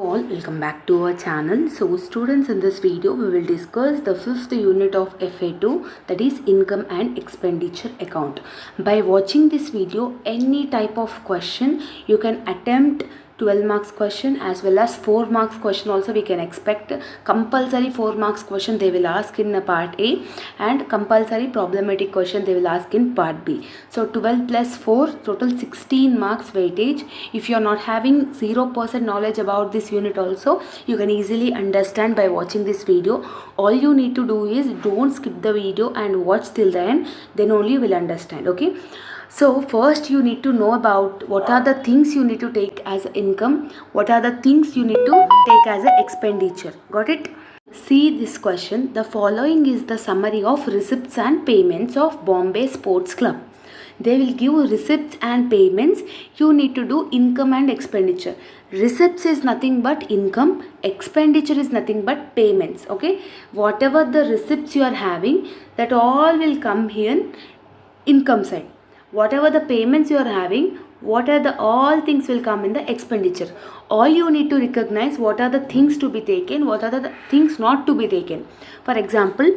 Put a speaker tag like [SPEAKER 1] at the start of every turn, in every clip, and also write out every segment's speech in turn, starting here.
[SPEAKER 1] All welcome back to our channel. So students, in this video we will discuss the fifth unit of FA2, that is income and expenditure account. By watching this video, any type of question you can attempt 12 marks question as well as 4 marks question also we can expect. Compulsory 4 marks question they will ask in part A and compulsory problematic question they will ask in part B. So 12 plus 4 total 16 marks weightage. If you are not having 0% knowledge about this unit also, you can easily understand by watching this video. All you need to do is don't skip the video and watch till the end, then only you will understand. Okay, so first you need to know about what are the things you need to take as income, what are the things you need to take as an expenditure. Got it? See this question. The following is the summary of receipts and payments of Bombay Sports Club. They will give receipts and payments. You need to do income and expenditure. Receipts is nothing but income, expenditure is nothing but payments. Okay, whatever the receipts you are having, that all will come here income side. Whatever the payments you are having, what are the all things will come in the expenditure. All you need to recognize what are the things to be taken, what are the things not to be taken. For example,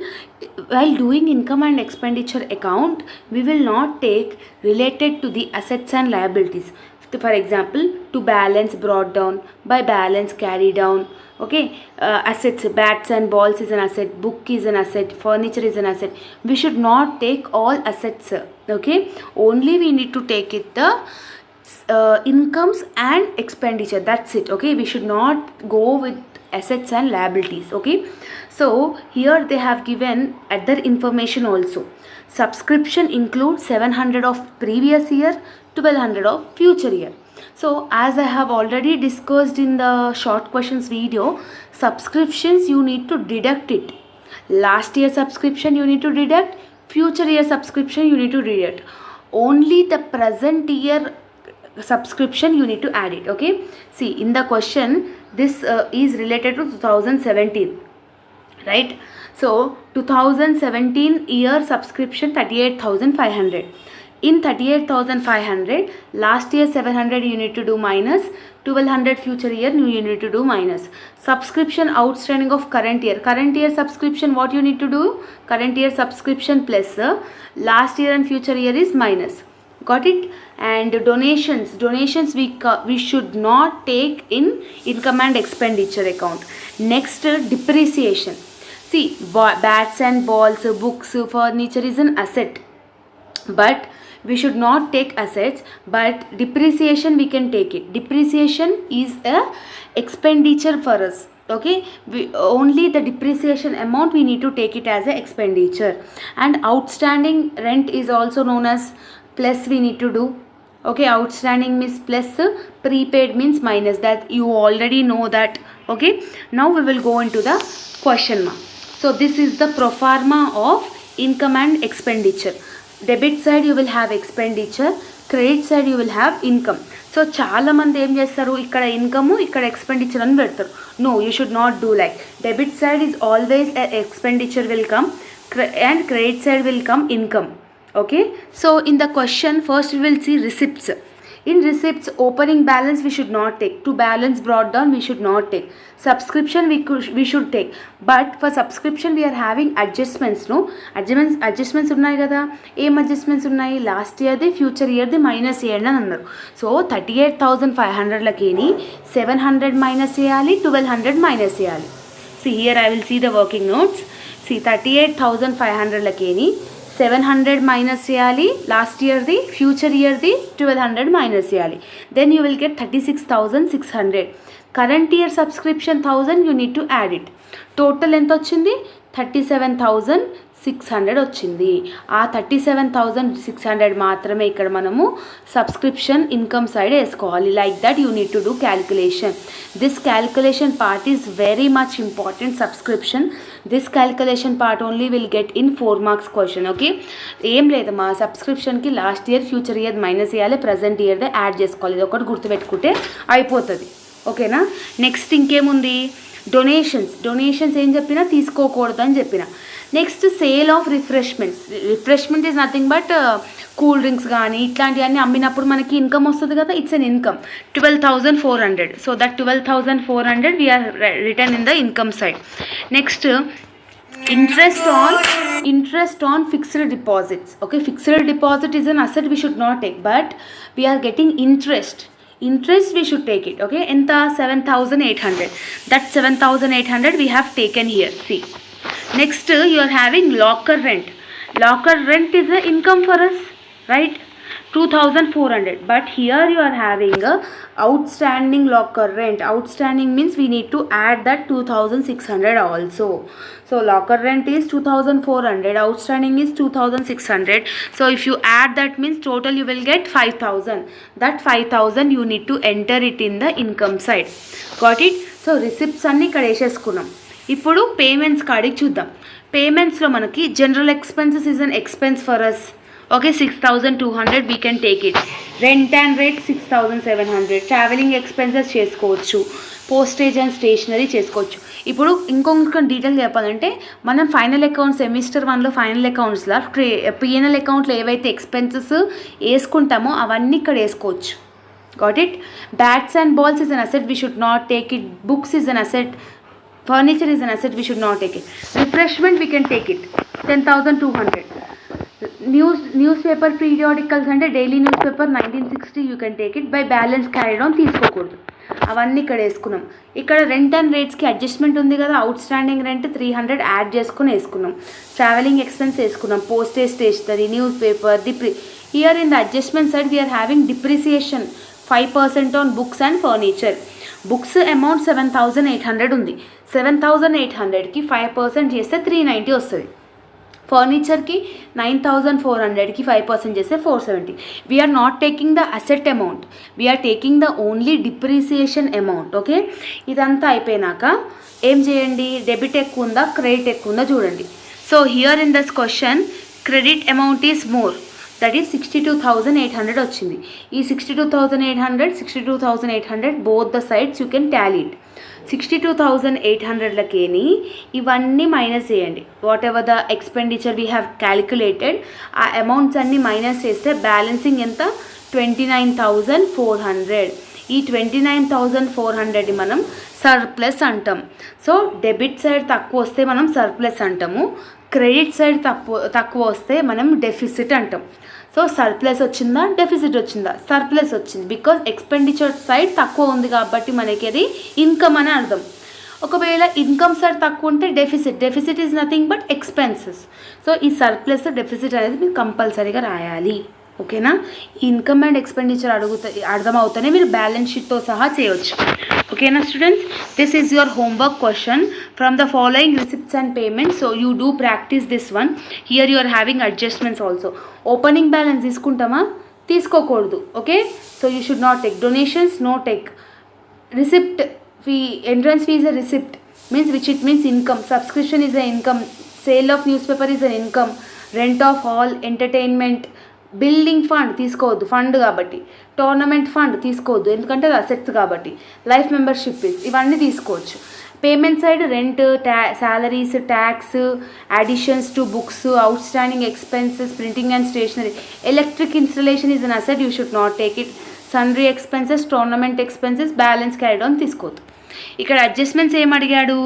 [SPEAKER 1] while doing income and expenditure account, we will not take related to the assets and liabilities. For example, to balance brought down, by balance carry down. Okay, assets, bats and balls is an asset, book is an asset, furniture is an asset. We should not take all assets. Okay, only we need to take it the incomes and expenditure, that's it. Okay, we should not go with assets and liabilities. Okay, so here they have given other information also. Subscription includes 700 of previous year, 1200 of future year. So as I have already discussed in the short questions video, subscriptions you need to deduct it. Last year subscription you need to deduct, future year subscription you need to deduct. Only the present year subscription you need to add it. Okay, see in the question this is related to 2017, right? So 2017 year subscription 38,500. In 38,500, last year 700 you need to do minus, 1200 future year you need to do minus. Subscription outstanding of current year subscription, what you need to do? Current year subscription plus last year and future year is minus. Got it? And donations we should not take in income and expenditure account. Next, depreciation. See, bats and balls, books, furniture is an asset, but we should not take assets, but depreciation we can take it. Depreciation is a expenditure for us. Okay, only the depreciation amount we need to take it as a expenditure. And outstanding rent is also known as plus we need to do. Okay, outstanding means plus, prepaid means minus, that you already know that. Okay, now we will go into the question mark. So this is the pro forma of income and expenditure. Debit side you will have expenditure, credit side you will have income. So చాలా మంది ఏం చేస్తారు, ఇక్కడ income ఇక్కడ expenditure అని పెడతారు. No, you should not do like. Debit side is always expenditure will come and credit side will come income. Okay, so in the question first we will see receipts. In receipts, opening balance we should not take, to balance brought down we should not take, subscription we should take, but for subscription we are having adjustments. No, adjustments ఉన్నాయి కదా. ఏం adjustments ఉన్నాయి? Last ఇయర్ది future ఇయర్ది minus చేయండి అని అన్నారు. So 38,500లకి 700 minus చేయాలి, 1200 minus చేయాలి. See here I will see the working notes. See 38,500లకి 700 మైనస్ చేయాలి, లాస్ట్ ఇయర్ది ఫ్యూచర్ ఇయర్ది 1200 మైనస్ చేయాలి. Then you will get 36,600. Current year subscription 1000 you need to add it. Total ఎంత వచ్చింది? 37,600 వచ్చింది. ఆ 37,600 మాత్రమే ఇక్కడ మనము సబ్స్క్రిప్షన్ ఇన్కమ్ సైడ్ వేసుకోవాలి. Like that you need to do calculation. This calculation part is very much important. Subscription this calculation part only will get in 4 marks question. Okay, ఏం లేదు మా సబ్స్క్రిప్షన్కి last year future year minus చేయాలి, present ఇయర్దే add చేసుకోవాలి. ఇది ఒకటి గుర్తుపెట్టుకుంటే అయిపోతుంది. ఓకేనా? నెక్స్ట్ ఇంకేముంది? డొనేషన్స్ ఏం చెప్పినా తీసుకోకూడదు అని చెప్పిన. Next sale of refreshment is nothing but cool drinks కానీ ఇట్లాంటివన్నీ అమ్మినప్పుడు మనకి ఇన్కమ్ వస్తుంది కదా, it's an income 12,400. So that 12,400 we are return in the income side. Next interest on fixed deposits. Okay, fixed deposit is an asset we should not take, but we are getting interest we should take it. Okay, enta 7,800. that 7,800 we have taken here. See, next you are having locker rent is a income for us, right? 2,400. but here you are having a outstanding locker rent. Outstanding means we need to add that 2,600 also. So locker rent is 2,400, outstanding is 2,600. so if you add that means total you will get 5,000. that 5,000 you need to enter it in the income side. got it? so receipts అన్ని ఇక్కడ వేసేసుకున్నాం. ఇప్పుడు payments కాడికి చూద్దాం. పేమెంట్స్లో మనకి general expenses is an expense for us. okay, 6,200 we can take it. rent and rate 6,700. traveling expenses చేసుకోవచ్చు, postage and stationery చేసుకోవచ్చు. ఇప్పుడు ఇంకొక డీటెయిల్ చెప్పాలంటే మనం ఫైనల్ అకౌంట్స్ సెమిస్టర్ 1లో ఫైనల్ అకౌంట్స్లో పిఎన్ఎల్ అకౌంట్లో ఏవైతే ఎక్స్పెన్సెస్ వేసుకుంటామో అవన్నీ ఇక్కడ వేసుకోవచ్చు. Got it? Bats and balls is an asset, we should not take it. Books is an asset, furniture is an asset, we should not take it. Refreshment we can take it 10,200. Newspaper periodicals అంటే daily newspaper 1960 you can take it. By balance carried on తీసుకోకూడదు. అవన్నీ ఇక్కడ వేసుకున్నాం. ఇక్కడ rent and రేట్స్కి adjustment ఉంది కదా, out standing rent 300 add చేసుకుని వేసుకున్నాం. ట్రావెలింగ్ ఎక్స్పెన్స్ వేసుకున్నాం, postage stationery, newspaper, here in the adjustment side we are having depreciation 5% on books and furniture. Books amount 7,800 ఉంది. 7,800కి 5% చేస్తే 390 వస్తుంది. ఫర్నిచర్కి 9,400కి 5% చేస్తే 470. We are not taking the asset amount, we are taking the only depreciation amount. Okay, ఇదంతా అయిపోయినాక ఏం చేయండి, debit ఎక్కువ ఉందా క్రెడిట్ ఎక్కువ ఉందా చూడండి. So here in this question credit amount is more, that is 62,800 వచ్చింది. ఈ 62,800 both the sides you can tally it. 62,800లకేని ఇవన్నీ మైనస్ చేయండి. Whatever the expenditure we have calculated ఆ అమౌంట్స్ అన్నీ మైనస్ చేస్తే బ్యాలెన్సింగ్ ఎంత, 29,400. ఈ 29,400ని మనం సర్ప్లస్ అంటాం. సో డెబిట్ సైడ్ తక్కువ వస్తే మనం సర్ప్లస్ అంటాము, క్రెడిట్ సైడ్ తక్కువ వస్తే మనం డెఫిసిట్ అంటాం. సో సర్ప్లస్ వచ్చిందా డెఫిసిట్ వచ్చిందా? సర్ప్లస్ వచ్చింది, బికాజ్ ఎక్స్పెండిచర్ సైడ్ తక్కువ ఉంది కాబట్టి మనకి అది ఇన్కమ్ అని అర్థం. ఒకవేళ ఇన్కమ్ సైడ్ తక్కువ ఉంటే deficit is nothing but expenses. So ఈ సర్ప్లస్ డెఫిసిట్ అనేది మీరు కంపల్సరీగా రాయాలి. ఓకేనా? ఇన్కమ్ అండ్ ఎక్స్పెండిచర్ అర్థమవుతానే మీరు బ్యాలెన్స్ షీట్తో సహా చేయవచ్చు. ఓకేనా students? This is your homework question from the following receipts and payments. So you do practice this one. Here you are having adjustments also. Opening balance తీసుకుంటామా? తీసుకోకూడదు. Okay, so you should not take. Donations no take. Receipt fee, entrance fee is a receipt, means which it means income. Subscription is an income. Sale of newspaper is an income. Rent of hall, entertainment. Building fund తీసుకోవద్దు, fund కాబట్టి. Tournament fund తీసుకోవద్దు, ఎందుకంటే అది assets కాబట్టి. Life membership fee ఇవన్నీ తీసుకోవచ్చు. Payment side rent, salaries, tax, additions to books, outstanding expenses, printing and stationery. Electric installation is an asset, you should not take it. Sundry expenses, tournament expenses, balance carried on తీసుకోవద్దు. ఇక్కడ adjustments ఏం అడిగాడు?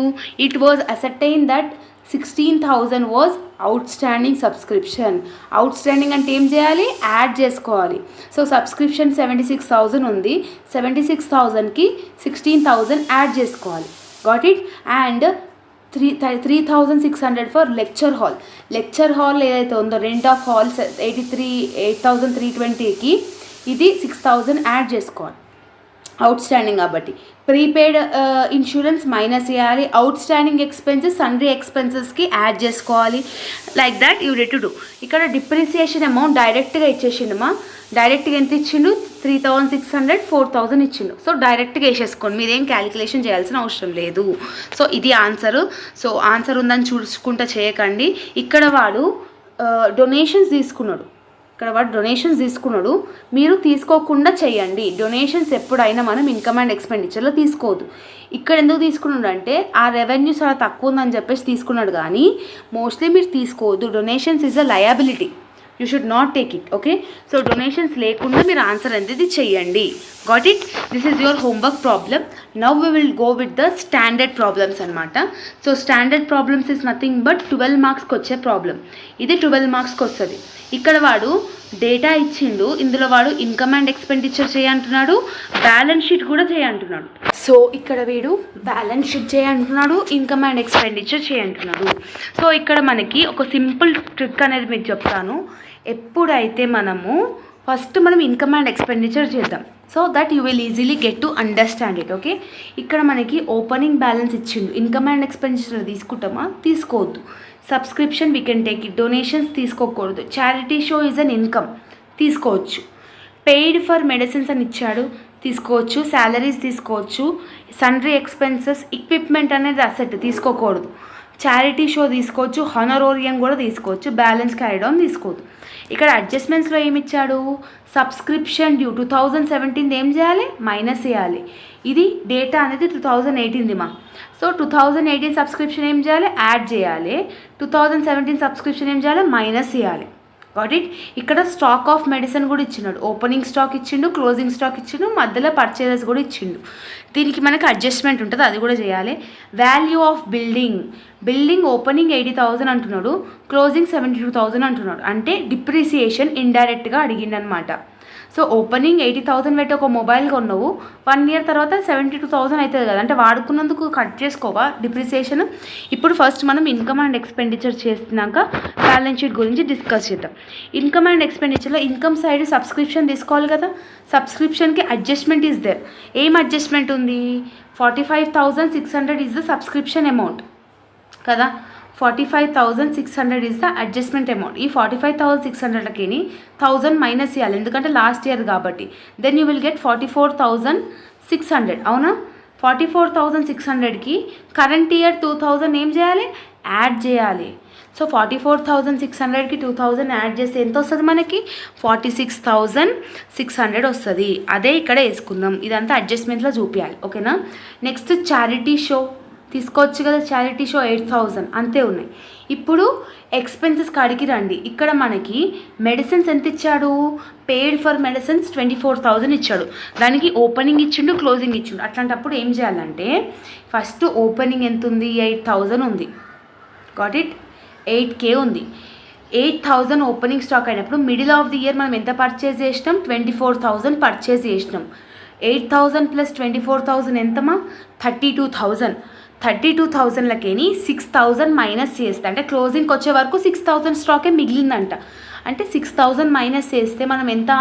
[SPEAKER 1] It was ascertain that 16,000 was outstanding subscription. Outstanding అంటే ఏం చేయాలి? Add చేసుకోవాలి. So subscription 76,000 ఉంది, 76,000కి 16,000 యాడ్ చేసుకోవాలి. Got it? And 3,600 for lecture hall. Lecture hall ఏదైతే ఉందో రెంట్ ఆఫ్ హాల్ 8,320కి ఇది 6,000 యాడ్ చేసుకోవాలి, అవుట్ స్టాండింగ్ కాబట్టి. ప్రీపెయిడ్ ఇన్సూరెన్స్ మైనస్ చేయాలి. అవుట్ స్టాండింగ్ ఎక్స్పెన్సెస్ సన్రీ ఎక్స్పెన్సెస్కి యాడ్ చేసుకోవాలి. Like that you need to do. ఇక్కడ డిప్రిసియేషన్ అమౌంట్ డైరెక్ట్గా ఇచ్చేసిండుమా. డైరెక్ట్గా ఎంత ఇచ్చిండు? 3,600, 4,000 ఇచ్చిండు. సో డైరెక్ట్గా వేసేసుకోండి, మీరేం క్యాలిక్యులేషన్ చేయాల్సిన అవసరం లేదు. సో ఇది ఆన్సరు. సో ఆన్సర్ ఉందని చూసుకుంటా చేయకండి. ఇక్కడ వాడు డొనేషన్స్ తీసుకున్నాడు. ఇక్కడ వాడు డొనేషన్స్ తీసుకున్నాడు, మీరు తీసుకోకుండా చేయండి. డొనేషన్స్ ఎప్పుడైనా మనం ఇన్కమ్ అండ్ ఎక్స్పెండిచర్లో తీసుకోవద్దు. ఇక్కడ ఎందుకు తీసుకున్నాడు అంటే ఆ రెవెన్యూ చాలా తక్కువ ఉందని చెప్పేసి తీసుకున్నాడు, కానీ మోస్ట్లీ మీరు తీసుకోవద్దు. Donations is a liability, you should not take it. Okay, so donations లేకుండా మీరు ఆన్సర్ అనేది చెయ్యండి. Got it? This is your homework problem. Now we will go with the standard problems అనమాట. So standard problems is nothing but 12 మార్క్స్కి వచ్చే problem. ఇది 12 మార్క్స్కి వస్తుంది. ఇక్కడ వాడు డేటా ఇచ్చిండు, ఇందులో వాడు ఇన్కమ్ అండ్ ఎక్స్పెండిచర్ చేయంటున్నాడు, బ్యాలెన్స్ షీట్ కూడా చేయంటున్నాడు. సో ఇక్కడ వీడు బ్యాలెన్స్ షీట్ చేయంటున్నాడు, ఇన్కమ్ అండ్ ఎక్స్పెండిచర్ చేయంటున్నాడు. సో ఇక్కడ మనకి ఒక సింపుల్ ట్రిక్ అనేది మీకు చెప్తాను. ఎప్పుడైతే ఫస్ట్ మనం ఇన్కమ్ అండ్ ఎక్స్పెండిచర్ చేద్దాం, so that you will easily get to understand it. Okay, ఇక్కడ మనకి ఓపెనింగ్ బ్యాలెన్స్ ఇచ్చిండు. ఇన్కమ్ అండ్ ఎక్స్పెండిచర్ తీసుకుంటామా? తీసుకోవద్దు. Subscription we can take it. Donations తీసుకోకూడదు. Charity show is an income, తీసుకోవచ్చు. పెయిడ్ ఫర్ మెడిసిన్స్ అని ఇచ్చాడు, తీసుకోవచ్చు. శాలరీస్ తీసుకోవచ్చు. సన్రీ ఎక్స్పెన్సెస్, ఎక్విప్మెంట్ అనేది అసెట్, తీసుకోకూడదు. చారిటీ షో తీసుకోవచ్చు. హానరోరియం కూడా తీసుకోవచ్చు. బ్యాలెన్స్ క్యారీ డౌన్ తీసుకోవద్దు. ఇక్కడ అడ్జస్ట్మెంట్స్లో ఏమి ఇచ్చాడు? సబ్స్క్రిప్షన్ డ్యూ 2017 ఏం చేయాలి? మైనస్ చేయాలి. ఇది డేటా అనేది 2018 మా. సో 2018 సబ్స్క్రిప్షన్ ఏం చేయాలి? యాడ్ చేయాలి. 2017 సబ్స్క్రిప్షన్ ఏం చేయాలి? మైనస్ చేయాలి. Got it? ఇక్కడ స్టాక్ ఆఫ్ మెడిసిన్ కూడా ఇచ్చినాడు. ఓపెనింగ్ స్టాక్ ఇచ్చిండు, క్లోజింగ్ స్టాక్ ఇచ్చిండు, మధ్యలో పర్చేజెస్ కూడా ఇచ్చిండు. దీనికి మనకి అడ్జస్ట్మెంట్ ఉంటుంది, అది కూడా చేయాలి. వాల్యూ ఆఫ్ బిల్డింగ్ ఓపెనింగ్ 80,000 అంటున్నాడు, క్లోజింగ్ 72,000 అంటున్నాడు. అంటే డిప్రిసియేషన్ ఇండైరెక్ట్గా అడిగిండనమాట. సో ఓపెనింగ్ 80,000 పెట్టి ఒక మొబైల్ కొన్నావు, 1 year తర్వాత 72,000 అవుతుంది కదా, అంటే వాడుకున్నందుకు కట్ చేసుకోవా డిప్రిసియేషన్. ఇప్పుడు ఫస్ట్ మనం ఇన్కమ్ అండ్ ఎక్స్పెండిచర్ చేసినాక బ్యాలెన్స్ షీట్ గురించి డిస్కస్ చేద్దాం. ఇన్కమ్ అండ్ ఎక్స్పెండిచర్లో ఇన్కమ్ సైడ్ సబ్స్క్రిప్షన్ తీసుకోవాలి కదా. సబ్స్క్రిప్షన్కి అడ్జస్ట్మెంట్ ఈజ్ దేర్. ఏం అడ్జస్ట్మెంట్ ఉంది? 45,600 ఈజ్ ద సబ్స్క్రిప్షన్ అమౌంట్ కదా. 45,600 ఈజ్ ద అడ్జస్ట్మెంట్ అమౌంట్. ఈ 45,600కి 1000 మైనస్ చేయాలి, ఎందుకంటే లాస్ట్ ఇయర్ కాబట్టి. Then you will get 44,600. అవునా? 44,600కి కరెంట్ ఇయర్ 2000 ఏం చేయాలి? యాడ్ చేయాలి. సో 44,600కి 2000 యాడ్ చేస్తే ఎంత వస్తుంది మనకి? 46,600 వస్తుంది. అదే ఇక్కడ వేసుకుందాం. ఇదంతా అడ్జస్ట్మెంట్లో చూపించాలి. ఓకేనా? నెక్స్ట్ చారిటీ షో తీసుకోవచ్చు కదా. చారిటీ షో 8,000 అంతే ఉన్నాయి. ఇప్పుడు ఎక్స్పెన్సెస్ కాడికి రండి. ఇక్కడ మనకి మెడిసిన్స్ ఎంత ఇచ్చాడు? పెయిడ్ ఫర్ మెడిసిన్స్ 24,000 ఇచ్చాడు. దానికి ఓపెనింగ్ ఇచ్చిండు, క్లోజింగ్ ఇచ్చిండు. అట్లాంటప్పుడు ఏం చేయాలంటే ఫస్ట్ ఓపెనింగ్ ఎంత ఉంది? 8,000 ఉంది. Got it? 8K ఉంది. 8,000 ఓపెనింగ్ స్టాక్ అయినప్పుడు మిడిల్ ఆఫ్ ది ఇయర్ మనం ఎంత పర్చేజ్ చేసినాం? 24,000 పర్చేజ్ చేసినాం. 8,000 ప్లస్ 24,000 ఎంతమా? 32,000. 32,000లకేని 6,000 మైనస్ చేస్తే, అంటే క్లోజింగ్కి వచ్చే వరకు 6,000 స్టాకే మిగిలిందంట. అంటే 6,000 మైనస్ చేస్తే మనం ఎంత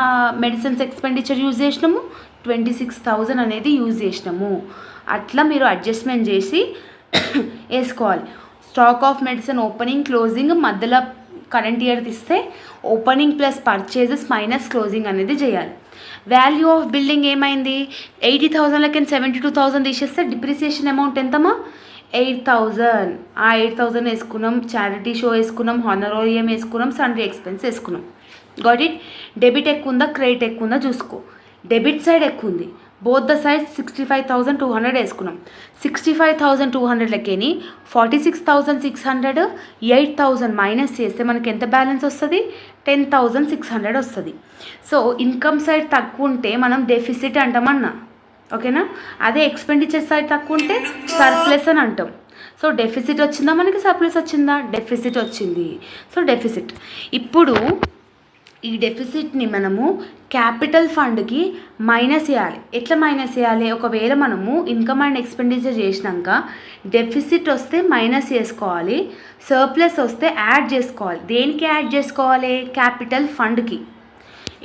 [SPEAKER 1] మెడిసిన్స్ ఎక్స్పెండిచర్ యూజ్ చేసినాము? 26,000 అనేది యూజ్ చేసినాము. అట్లా మీరు అడ్జస్ట్మెంట్ చేసి వేసుకోవాలి. Stock of medicine opening, closing, మధ్యలో కరెంట్ ఇయర్ తీస్తే opening plus purchases minus closing అనేది చేయాలి. వాల్యూ ఆఫ్ బిల్డింగ్ ఏమైంది? 80,000లకి 72,000 తీసేస్తే డిప్రిసియేషన్ అమౌంట్ ఎంతమా? 8,000. ఆ 8,000 వేసుకున్నాం. చారిటీ షో వేసుకున్నాం, హానరోరియం వేసుకున్నాం, సన్రీ ఎక్స్పెన్స్ వేసుకున్నాం. Got it? డెబిట్ ఎక్కువ ఉందా, క్రెడిట్ ఎక్కువ ఉందా చూసుకో. డెబిట్ సైడ్ ఎక్కువ ఉంది. బోత్ ద సైడ్ 65,200 వేసుకున్నాం. 65,200లకేని 46,600, 8,000 మైనస్ చేస్తే మనకి ఎంత బ్యాలెన్స్ వస్తుంది? 10,600 వస్తుంది. సో ఇన్కమ్ సైడ్ తక్కువ ఉంటే మనం డెఫిసిట్ అంటామన్నా. ఓకేనా? అదే ఎక్స్పెండిచర్ సైడ్ తక్కువ ఉంటే సర్ప్లస్ అని అంటాం. సో డెఫిసిట్ వచ్చిందా మనకి? సర్ప్లస్ వచ్చిందా? డెఫిసిట్ వచ్చింది. So deficit. ఇప్పుడు ఈ డెఫిసిట్ని మనము క్యాపిటల్ ఫండ్కి మైనస్ చేయాలి. ఎట్లా మైనస్ చేయాలి? ఒకవేళ మనము ఇన్కమ్ అండ్ ఎక్స్పెండిచర్ చేసినాక డెఫిసిట్ వస్తే మైనస్ చేసుకోవాలి, సర్ప్లస్ వస్తే యాడ్ చేసుకోవాలి. దేనికి యాడ్ చేసుకోవాలి? క్యాపిటల్ ఫండ్కి.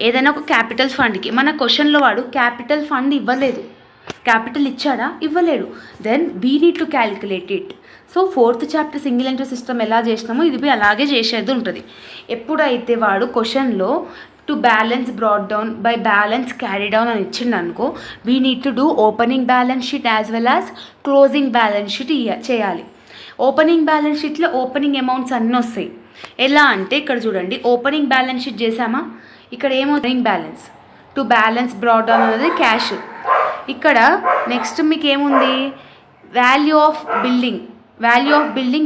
[SPEAKER 1] ఏదైనా ఒక క్యాపిటల్ ఫండ్కి. మన క్వశ్చన్లో వాడు క్యాపిటల్ ఫండ్ ఇవ్వలేదు. క్యాపిటల్ ఇచ్చాడా? ఇవ్వలేడు. Then we need to calculate it. So 4th chapter single entry system ఎలా చేసినామో ఇది అలాగే చేసేది ఉంటుంది. ఎప్పుడైతే వాడు క్వశ్చన్లో to balance brought down by balance carry down అని ఇచ్చిండు అనుకో, we need to do opening balance sheet as well as closing balance sheet చేయాలి. ఓపెనింగ్ బ్యాలెన్స్ షీట్లో ఓపెనింగ్ అమౌంట్స్ అన్నీ వస్తాయి. ఎలా అంటే ఇక్కడ చూడండి, ఓపెనింగ్ బ్యాలెన్స్ షీట్ చేసామా, ఇక్కడ ఏమో opening balance to balance brought down అనేది క్యాష్. ఇక్కడ నెక్స్ట్ మీకు ఏముంది, వాల్యూ ఆఫ్ బిల్డింగ్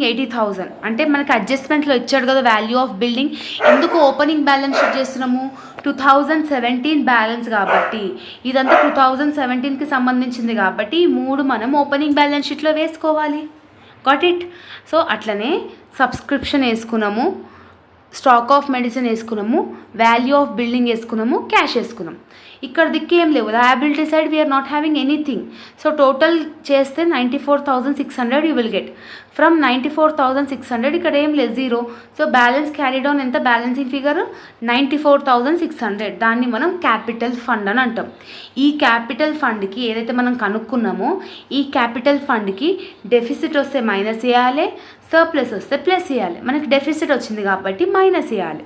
[SPEAKER 1] 80,000 అంటే మనకి అడ్జస్ట్మెంట్లో ఇచ్చాడు కదా వాల్యూ ఆఫ్ బిల్డింగ్. ఎందుకు ఓపెనింగ్ బ్యాలెన్స్ షీట్ చేస్తున్నాము, 2017 బ్యాలెన్స్ కాబట్టి, ఇదంతా 2017కి సంబంధించింది కాబట్టి ఈ 3 మనం ఓపెనింగ్ బ్యాలెన్స్ షీట్లో వేసుకోవాలి. Got it. సో అట్లనే సబ్స్క్రిప్షన్ వేసుకున్నాము, స్టాక్ ఆఫ్ మెడిసిన్ వేసుకున్నాము, వాల్యూ ఆఫ్ బిల్డింగ్ వేసుకున్నాము, క్యాష్ వేసుకున్నాం. ఇక్కడ దిక్కు ఏం లేవు, liability side we are not having anything. So total చేస్తే 94,600 యూ విల్ గెట్. ఫ్రమ్ 94,600 ఇక్కడ ఏం లేదు, zero. So balance carry down ఎంత, బ్యాలెన్సింగ్ ఫిగర్ 94,600. దాన్ని మనం క్యాపిటల్ ఫండ్ అని అంటాం. ఈ క్యాపిటల్ ఫండ్కి ఏదైతే మనం కనుక్కున్నామో ఈ క్యాపిటల్ ఫండ్కి డెఫిసిట్ వస్తే మైనస్ చేయాలి, సర్ప్లస్ వస్తే ప్లస్ చేయాలి. మనకి డెఫిసిట్ వచ్చింది కాబట్టి మైనస్ చేయాలి.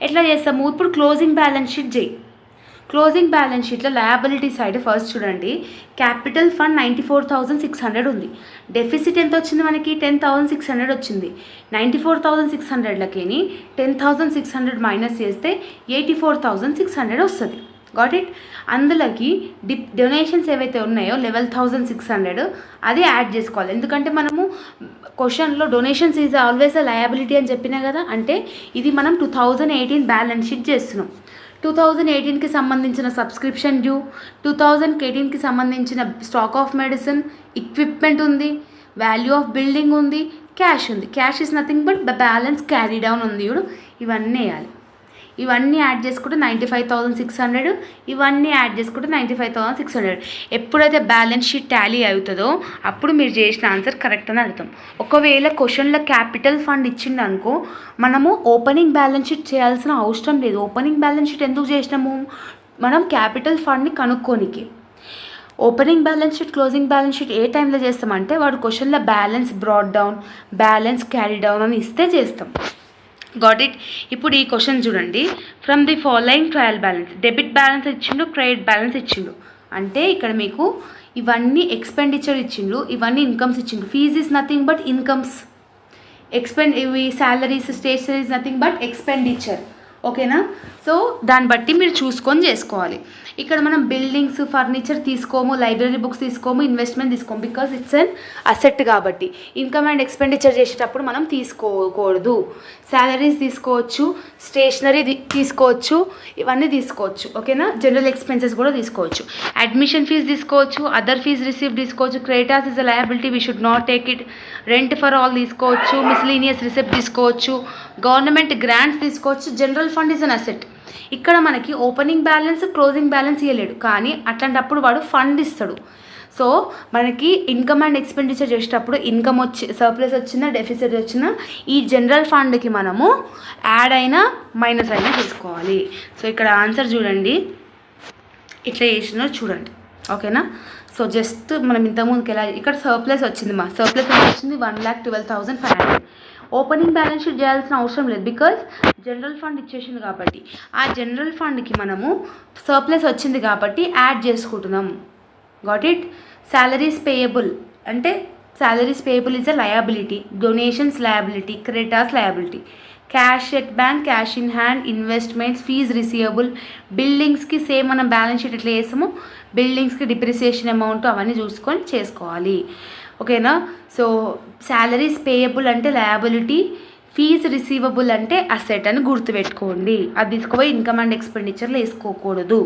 [SPEAKER 1] ఎట్లా చేస్తాము, ఇప్పుడు క్లోజింగ్ బ్యాలెన్స్ షీట్ చేయి. క్లోజింగ్ బ్యాలెన్స్ షీట్లో లయబిలిటీ సైడ్ ఫస్ట్ చూడండి, క్యాపిటల్ ఫండ్ 94,600 ఉంది. డెఫిసిట్ ఎంత వచ్చింది మనకి, 10,600 వచ్చింది. 94,600లకి 10,600 మైనస్ చేస్తే 84,600 వస్తుంది. Got it. అందులోకి డొనేషన్స్ ఏవైతే ఉన్నాయో 11,600 అది యాడ్ చేసుకోవాలి. ఎందుకంటే మనము క్వశ్చన్లో donations is always a liability అని చెప్పినా కదా, అంటే ఇది మనం 2018 బ్యాలెన్స్ షీట్ చేస్తున్నాం. 2018కి సంబంధించిన సబ్స్క్రిప్షన్ డ్యూ, 2018కి సంబంధించిన స్టాక్ ఆఫ్ మెడిసిన్, ఎక్విప్మెంట్ ఉంది, వాల్యూ ఆఫ్ బిల్డింగ్ ఉంది, క్యాష్ ఉంది. Cash is nothing but balance carry down ఉంది చూడు, ఇవన్నీ వేయాలి. ఇవన్నీ యాడ్ చేసుకుంటే 95,600, ఇవన్నీ యాడ్ చేసుకుంటే 95,600. ఎప్పుడైతే బ్యాలెన్స్ షీట్ టాలీ అవుతుందో అప్పుడు మీరు చేసిన ఆన్సర్ కరెక్ట్ అని అర్థం. ఒకవేళ క్వశ్చన్లో క్యాపిటల్ ఫండ్ ఇచ్చిండు అనుకో, మనము ఓపెనింగ్ బ్యాలెన్స్ షీట్ చేయాల్సిన అవసరం లేదు. ఓపెనింగ్ బ్యాలెన్స్ షీట్ ఎందుకు చేసినాము, మనం క్యాపిటల్ ఫండ్ని కనుక్కోనికి. Opening balance sheet, closing balance sheet ఏ టైంలో చేస్తామంటే వాడు క్వశ్చన్లో balance brought down, balance carry down అని ఇస్తే చేస్తాం. Got it. ఇప్పుడు ఈ క్వశ్చన్ చూడండి, from the following trial balance, debit balance ఇచ్చిండు, క్రెడిట్ బ్యాలెన్స్ ఇచ్చిండు. అంటే ఇక్కడ మీకు ఇవన్నీ ఎక్స్పెండిచర్ ఇచ్చిండు, ఇవన్నీ ఇన్కమ్స్ ఇచ్చిండు. Fees is nothing but incomes, ఇవి salaries, stationeries nothing but expenditure. ఓకేనా. సో దాన్ని బట్టి మీరు చూసుకొని చేసుకోవాలి. ఇక్కడ మనం బిల్డింగ్స్, ఫర్నిచర్ తీసుకోము, లైబ్రరీ బుక్స్ తీసుకోము, ఇన్వెస్ట్మెంట్ తీసుకోము, బికాజ్ ఇట్స్ అన్ అసెట్ కాబట్టి. ఇన్కమ్ అండ్ ఎక్స్పెండిచర్ చేసేటప్పుడు మనం తీసుకోకూడదు. శాలరీస్ తీసుకోవచ్చు, స్టేషనరీ తీసుకోవచ్చు, ఇవన్నీ తీసుకోవచ్చు. ఓకేనా. జనరల్ ఎక్స్పెన్సెస్ కూడా తీసుకోవచ్చు, అడ్మిషన్ ఫీజు తీసుకోవచ్చు, అదర్ ఫీజ్ రిసీవ్ తీసుకోవచ్చు, creditors is a liability we should not take it, rent for all తీసుకోవచ్చు, మిస్లీనియస్ రిసిప్ట్ తీసుకోవచ్చు, గవర్నమెంట్ గ్రాంట్స్ తీసుకోవచ్చు, general fund is an asset. ఇక్కడ మనకి ఓపెనింగ్ బ్యాలెన్స్, క్లోజింగ్ బ్యాలెన్స్ ఇవ్వలేడు, కానీ అట్లాంటప్పుడు వాడు ఫండ్ ఇస్తాడు. సో మనకి ఇన్కమ్ అండ్ ఎక్స్పెండిచర్ చేసేటప్పుడు ఇన్కమ్ సర్ప్లస్ వచ్చినా, డెఫిసిట్ వచ్చినా ఈ జనరల్ ఫండ్కి మనము యాడ్ అయినా మైనస్ అయినా తీసుకోవాలి. సో ఇక్కడ ఆన్సర్ చూడండి, ఇట్లా చేసినా చూడండి. ఓకేనా. సో జస్ట్ మనం ఇంతకుముందుకు ఎలా, ఇక్కడ సర్ప్లస్ వచ్చింది, సర్ప్లస్ వచ్చింది 1,12,500. ఓపెనింగ్ బ్యాలెన్స్ షీట్ చేయాల్సిన అవసరం లేదు, బికాజ్ జనరల్ ఫండ్ ఇచ్చేసింది కాబట్టి. ఆ జనరల్ ఫండ్కి మనము సర్ప్లస్ వచ్చింది కాబట్టి యాడ్ చేసుకుంటున్నాం. Got it. సాలరీస్ పేయబుల్ అంటే salaries payable is a liability, donations liability, creditors liability, cash at bank, cash in hand, investments, fees receivable. బిల్డింగ్స్కి సేమ్ మనం బ్యాలెన్స్ షీట్ ఎట్లా చేస్తామో బిల్డింగ్స్కి డిప్రిసియేషన్ అమౌంట్ అవన్నీ చూసుకొని చేసుకోవాలి. ఓకేనా. సో శాలరీస్ పేయబుల్ అంటే లయబిలిటీ, ఫీజ్ రిసీవబుల్ అంటే అసెట్ అని గుర్తుపెట్టుకోండి. అది తీసుకుపోయి ఇన్కమ్ అండ్ ఎక్స్పెండిచర్లో వేసుకోకూడదు.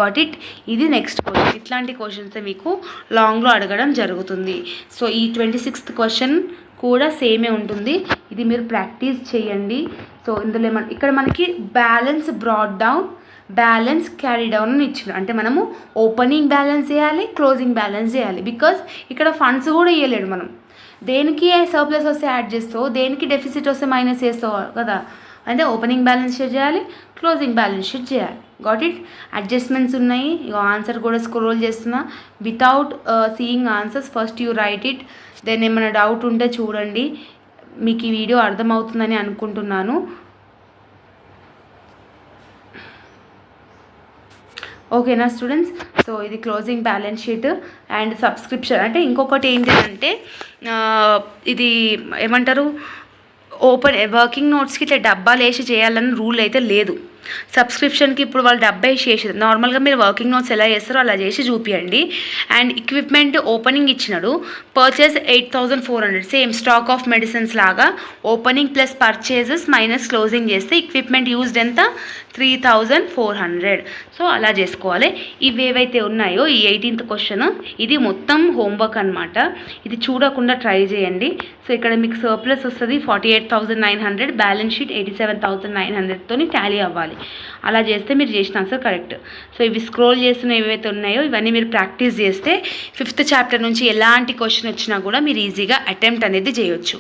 [SPEAKER 1] Got it. ఇది నెక్స్ట్ క్వశ్చన్. ఇట్లాంటి క్వశ్చన్స్ మీకు లాంగ్లో అడగడం జరుగుతుంది. సో ఈ 26th క్వశ్చన్ కూడా సేమే ఉంటుంది, ఇది మీరు ప్రాక్టీస్ చేయండి. సో ఇందులో ఇక్కడ మనకి balance brought down, balance carry down అని ఇచ్చిండు. అంటే మనము ఓపెనింగ్ బ్యాలెన్స్ చేయాలి, క్లోజింగ్ బ్యాలెన్స్ చేయాలి, బికాజ్ ఇక్కడ ఫండ్స్ కూడా ఇవ్వలేడు. మనం దేనికి సర్ప్లస్ వస్తే యాడ్ చేస్తావు, దేనికి డెఫిసిట్ వస్తే మైనస్ చేస్తావు కదా. అంటే ఓపెనింగ్ బ్యాలెన్స్ షీట్ చేయాలి, క్లోజింగ్ బ్యాలెన్స్ షీట్ చేయాలి. Got it. అడ్జస్ట్మెంట్స్ ఉన్నాయి, ఆన్సర్ కూడా స్క్రోల్ చేస్తున్నా. Without seeing answers first you write it, then ఏమైనా డౌట్ ఉంటే చూడండి. మీకు ఈ వీడియో అర్థమవుతుందని అనుకుంటున్నాను. ఓకేనా స్టూడెంట్స్. సో ఇది closing balance sheet and subscription. అంటే ఇంకొకటి ఏంటంటే ఇది ఏమంటారు, వర్కింగ్ నోట్స్కి ఇట్లా డబ్బాలు వేసి చేయాలని రూల్ అయితే లేదు. సబ్స్క్రిప్షన్కి ఇప్పుడు వాళ్ళు డబ్బా వేసి చేసేది. నార్మల్గా మీరు వర్కింగ్ నోట్స్ ఎలా చేస్తారో అలా చేసి చూపియండి. అండ్ ఎక్విప్మెంట్ ఓపెనింగ్ ఇచ్చినాడు, purchase 8,400, same stock of medicines లాగా opening plus purchases minus closing చేస్తే ఎక్విప్మెంట్ యూజ్డ్ ఎంత 3,400. సో అలా చేసుకోవాలి. ఇవి ఏవైతే ఉన్నాయో ఈ 18th క్వశ్చన్ ఇది మొత్తం హోంవర్క్ అనమాట. ఇది చూడకుండా ట్రై చేయండి. సో ఇక్కడ మీకు సర్ప్లస్ వస్తుంది 48,900, బ్యాలెన్స్ షీట్ 87,900తో టాలీ అవ్వాలి. అలా చేస్తే మీరు చేసిన ఆన్సర్ కరెక్ట్. సో ఇవి స్క్రోల్ చేస్తున్న ఏవైతే ఉన్నాయో ఇవన్నీ మీరు ప్రాక్టీస్ చేస్తే 5th చాప్టర్ నుంచి ఎలాంటి క్వశ్చన్ వచ్చినా కూడా మీరు ఈజీగా అటెంప్ట్ అనేది చేయొచ్చు.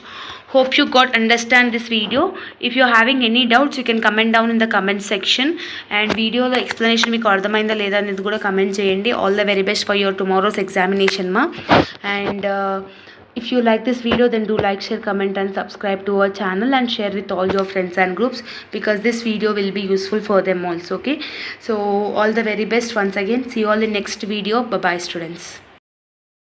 [SPEAKER 1] Hope you got understand this video. If you're having any doubts, you can comment down in the comment section. And video the explanation మీకు అర్థమైందా లేదా అనేది కూడా కమెంట్ చేయండి. All the very best for your tomorrow's examination ma. And if you like this video, then do like, share, comment and subscribe to our channel and share with all your friends and groups, because this video will be useful for them also. Okay, so all the very best once again. See you all in next video. Bye bye students.